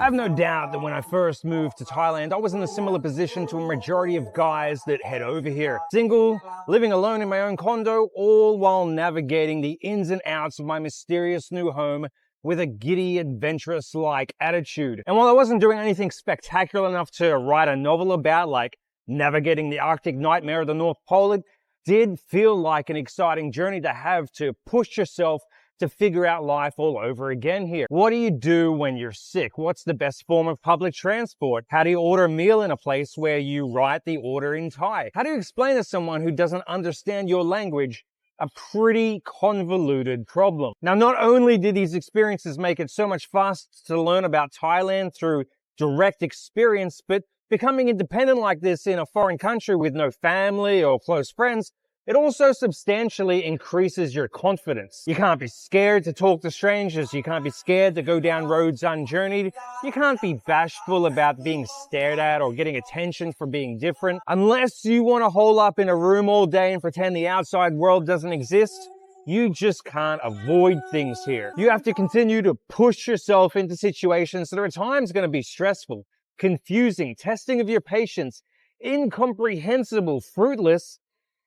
I have no doubt that when I first moved to Thailand, I was in a similar position to a majority of guys that head over here. Single, living alone in my own condo, all while navigating the ins and outs of my mysterious new home with a giddy, adventurous-like attitude. And while I wasn't doing anything spectacular enough to write a novel about, like navigating the Arctic nightmare of the North Pole, it did feel like an exciting journey to have to push yourself to figure out life all over again here. What do you do when you're sick? What's the best form of public transport? How do you order a meal in a place where you write the order in Thai? How do you explain to someone who doesn't understand your language a pretty convoluted problem? Now, not only did these experiences make it so much faster to learn about Thailand through direct experience, but becoming independent like this in a foreign country with no family or close friends, it also substantially increases your confidence. You can't be scared to talk to strangers. You can't be scared to go down roads unjourneyed. You can't be bashful about being stared at or getting attention for being different. Unless you want to hole up in a room all day and pretend the outside world doesn't exist, you just can't avoid things here. You have to continue to push yourself into situations that are at times going to be stressful, confusing, testing of your patience, incomprehensible, fruitless,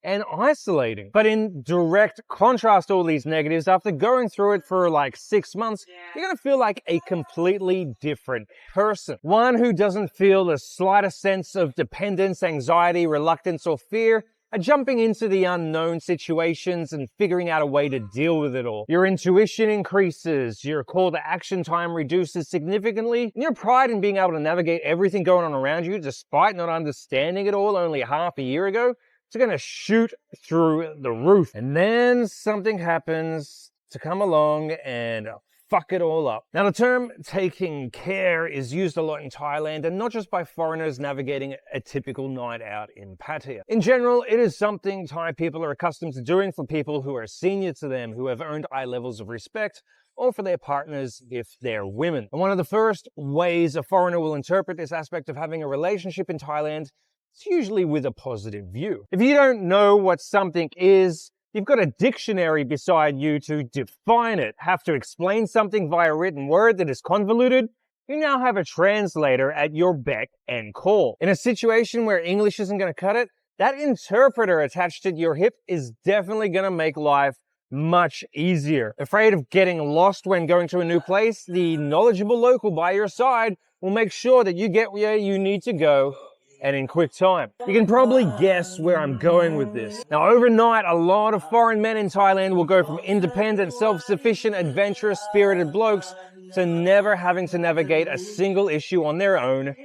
and isolating. But in direct contrast to all these negatives, after going through it for like 6 months, you're gonna feel like a completely different person. One who doesn't feel the slightest sense of dependence, anxiety, reluctance, or fear at jumping into the unknown situations and figuring out a way to deal with it all. Your intuition increases, your call to action time reduces significantly, and your pride in being able to navigate everything going on around you despite not understanding it all only half a year ago, it's gonna shoot through the roof. And then something happens to come along and fuck it all up. Now, the term taking care is used a lot in Thailand, and not just by foreigners navigating a typical night out in Pattaya. In general, it is something Thai people are accustomed to doing for people who are senior to them, who have earned high levels of respect, or for their partners if they're women. And one of the first ways a foreigner will interpret this aspect of having a relationship in Thailand, it's usually with a positive view. If you don't know what something is, you've got a dictionary beside you to define it. Have to explain something via written word that is convoluted? You now have a translator at your beck and call. In a situation where English isn't going to cut it, that interpreter attached at your hip is definitely going to make life much easier. Afraid of getting lost when going to a new place? The knowledgeable local by your side will make sure that you get where you need to go, and in quick time. You can probably guess where I'm going with this. Now, overnight, a lot of foreign men in Thailand will go from independent, self-sufficient, adventurous, spirited blokes to never having to navigate a single issue on their own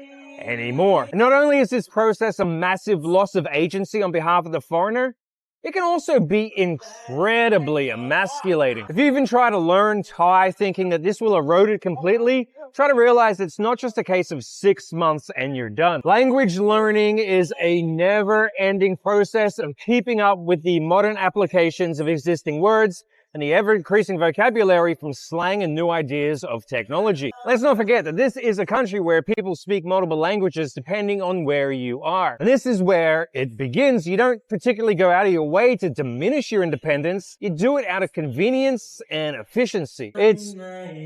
anymore. And not only is this process a massive loss of agency on behalf of the foreigner, it can also be incredibly emasculating. If you even try to learn Thai thinking that this will erode it completely, try to realize it's not just a case of 6 months and you're done. Language learning is a never-ending process of keeping up with the modern applications of existing words and the ever-increasing vocabulary from slang and new ideas of technology. Let's not forget that this is a country where people speak multiple languages depending on where you are. And this is where it begins. You don't particularly go out of your way to diminish your independence. You do it out of convenience and efficiency. It's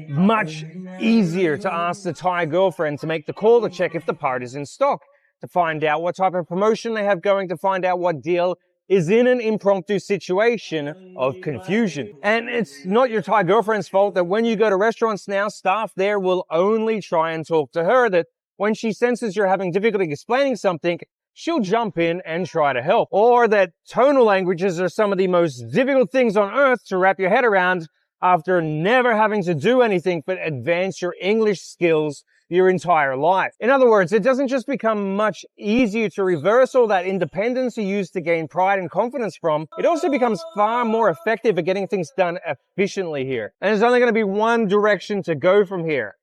much easier to ask the Thai girlfriend to make the call to check if the part is in stock, to find out what type of promotion they have going, to find out what deal is in an impromptu situation of confusion. And it's not your Thai girlfriend's fault that when you go to restaurants now, staff there will only try and talk to her, that when she senses you're having difficulty explaining something, she'll jump in and try to help. Or that tonal languages are some of the most difficult things on earth to wrap your head around after never having to do anything but advance your English skills your entire life. In other words, it doesn't just become much easier to reverse all that independence you used to gain pride and confidence from, it also becomes far more effective at getting things done efficiently here. And there's only going to be one direction to go from here.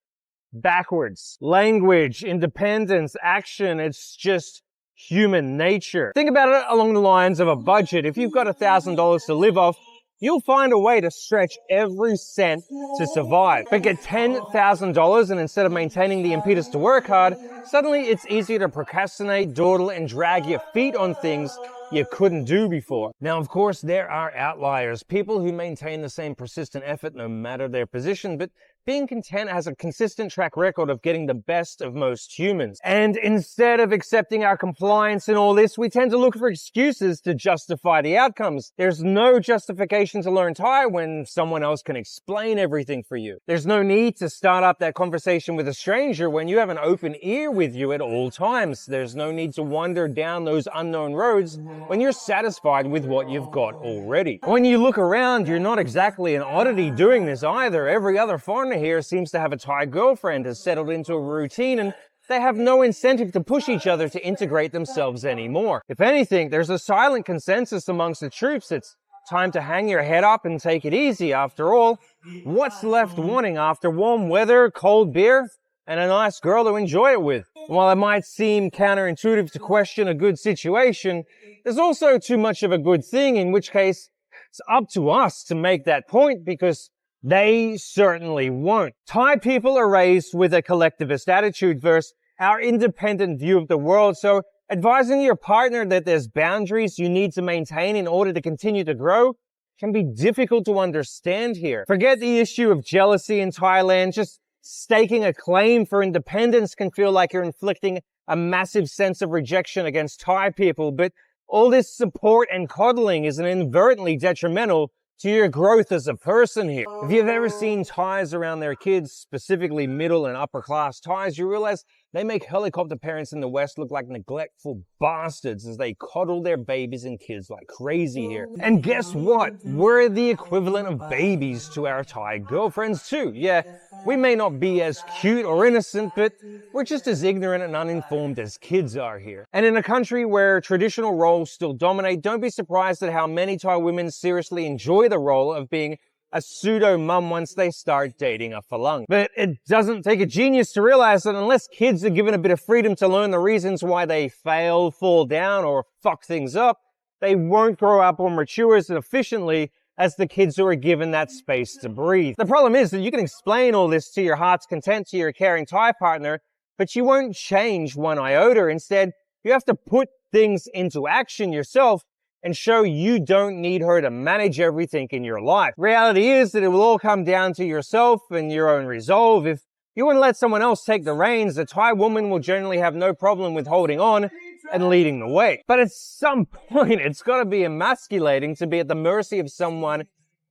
Backwards. Language, independence, action, it's just human nature. Think about it along the lines of a budget. If you've got $1,000 to live off, you'll find a way to stretch every cent to survive. But get $10,000 and instead of maintaining the impetus to work hard, suddenly it's easier to procrastinate, dawdle, and drag your feet on things you couldn't do before. Now, of course, there are outliers, people who maintain the same persistent effort no matter their position, but being content has a consistent track record of getting the best of most humans. And instead of accepting our compliance and all this, we tend to look for excuses to justify the outcomes. There's no justification to learn Thai when someone else can explain everything for you. There's no need to start up that conversation with a stranger when you have an open ear with you at all times. There's no need to wander down those unknown roads when you're satisfied with what you've got already. When you look around, you're not exactly an oddity doing this either. Every other foreigner here seems to have a Thai girlfriend, has settled into a routine, and they have no incentive to push each other to integrate themselves anymore. If anything, there's a silent consensus amongst the troops. It's time to hang your head up and take it easy. After all, what's left wanting after warm weather, cold beer, and a nice girl to enjoy it with? While it might seem counterintuitive to question a good situation, there's also too much of a good thing, in which case it's up to us to make that point, because they certainly won't. Thai people are raised with a collectivist attitude versus our independent view of the world, so advising your partner that there's boundaries you need to maintain in order to continue to grow can be difficult to understand here. Forget the issue of jealousy in Thailand. Just staking a claim for independence can feel like you're inflicting a massive sense of rejection against Thai people, but all this support and coddling is inadvertently detrimental to your growth as a person here. If you've ever seen Thais around their kids, specifically middle and upper class Thais, you realize they make helicopter parents in the West look like neglectful bastards as they coddle their babies and kids like crazy here. And guess what? We're the equivalent of babies to our Thai girlfriends too. Yeah, we may not be as cute or innocent, but we're just as ignorant and uninformed as kids are here. And in a country where traditional roles still dominate, don't be surprised at how many Thai women seriously enjoy the role of being a pseudo-mum once they start dating a falang. But it doesn't take a genius to realize that unless kids are given a bit of freedom to learn the reasons why they fail, fall down, or fuck things up, they won't grow up or mature as efficiently as the kids who are given that space to breathe. The problem is that you can explain all this to your heart's content to your caring Thai partner, but you won't change one iota. Instead, you have to put things into action yourself and show you don't need her to manage everything in your life. Reality is that it will all come down to yourself and your own resolve. If you want to let someone else take the reins, a Thai woman will generally have no problem with holding on and leading the way. But at some point, it's got to be emasculating to be at the mercy of someone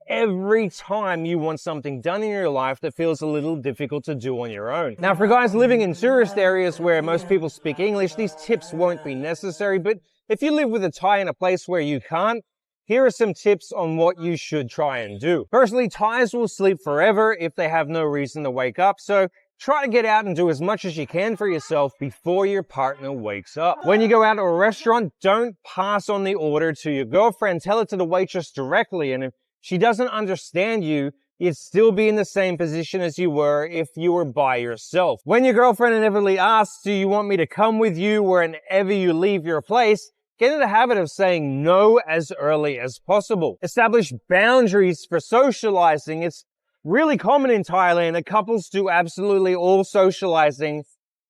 every time you want something done in your life that feels a little difficult to do on your own. Now, for guys living in tourist areas where most people speak English, these tips won't be necessary, but if you live with a Thai in a place where you can't, here are some tips on what you should try and do. Firstly, Thais will sleep forever if they have no reason to wake up, so try to get out and do as much as you can for yourself before your partner wakes up. When you go out to a restaurant, don't pass on the order to your girlfriend. Tell it to the waitress directly, and if she doesn't understand you, you'd still be in the same position as you were if you were by yourself. When your girlfriend inevitably asks, do you want me to come with you whenever you leave your place, get in the habit of saying no as early as possible. Establish boundaries for socializing. It's really common in Thailand that couples do absolutely all socializing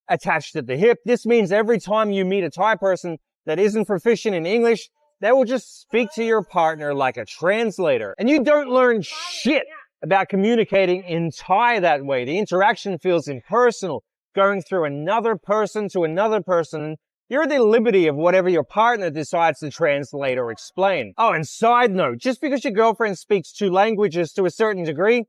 attached at the hip. This means every time you meet a Thai person that isn't proficient in English, they will just speak to your partner like a translator. And you don't learn shit about communicating in Thai that way. The interaction feels impersonal, going through another person to another person. You're at the liberty of whatever your partner decides to translate or explain. Oh, and side note, just because your girlfriend speaks 2 languages to a certain degree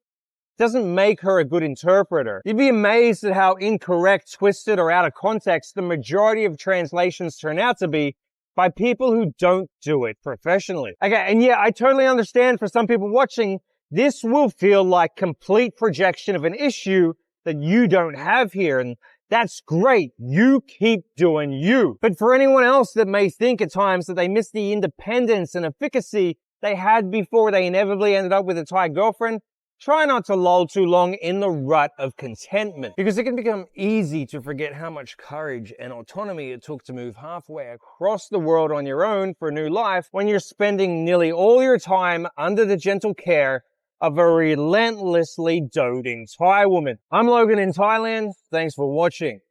doesn't make her a good interpreter. You'd be amazed at how incorrect, twisted, or out of context the majority of translations turn out to be by people who don't do it professionally. Okay, and yeah, I totally understand for some people watching, this will feel like complete projection of an issue that you don't have here, and that's great. You keep doing you. But for anyone else that may think at times that they miss the independence and efficacy they had before they inevitably ended up with a Thai girlfriend, try not to loll too long in the rut of contentment, because it can become easy to forget how much courage and autonomy it took to move halfway across the world on your own for a new life when you're spending nearly all your time under the gentle care of a relentlessly doting Thai woman. I'm Logan in Thailand. Thanks for watching.